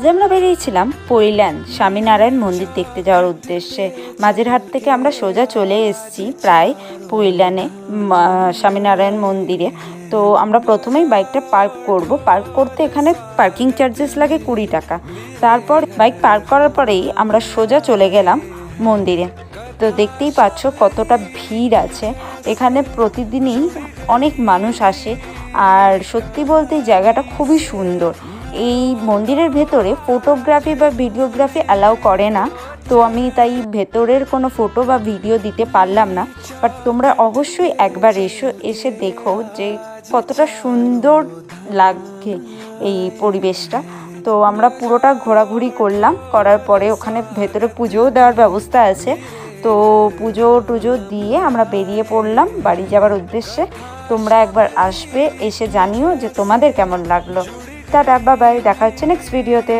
যে আমরা বেরিয়েছিলাম পৈলান স্বামীনারায়ণ মন্দির দেখতে যাওয়ার উদ্দেশ্যে। মাঝেরহাট থেকে আমরা সোজা চলে এসেছি প্রায় পৈলানে স্বামীনারায়ণ মন্দিরে। তো আমরা প্রথমেই বাইকটা পার্ক করব। পার্ক করতে এখানে পার্কিং চার্জেস লাগে 20 টাকা। তারপর বাইক পার্ক করার পরেই আমরা সোজা চলে গেলাম মন্দিরে। তো দেখতেই পাচ্ছ কতটা ভিড় আছে এখানে, প্রতিদিনই অনেক মানুষ আসে। আর সত্যি বলতে জায়গাটা খুবই সুন্দর। এই মন্দিরের ভেতরে ফটোগ্রাফি বা ভিডিওগ্রাফি অ্যালাউ করে না, তো আমি তাই ভেতরের কোনো ফটো বা ভিডিও দিতে পারলাম না। বাট তোমরা অবশ্যই একবার এসে দেখো যে কতটা সুন্দর লাগে এই পরিবেশটা। তো আমরা পুরোটা ঘোরাঘুরি করলাম, করার পরে ওখানে ভেতরে পুজোও দেওয়ার ব্যবস্থা আছে। তো পুজো টুজো দিয়ে আমরা বেরিয়ে পড়লাম বাড়ি যাওয়ার উদ্দেশ্যে। তোমরা একবার আসবে, এসে জানিও যে তোমাদের কেমন লাগলো। টাটা, বাই বাই, দেখা হচ্ছে নেক্সট ভিডিওতে।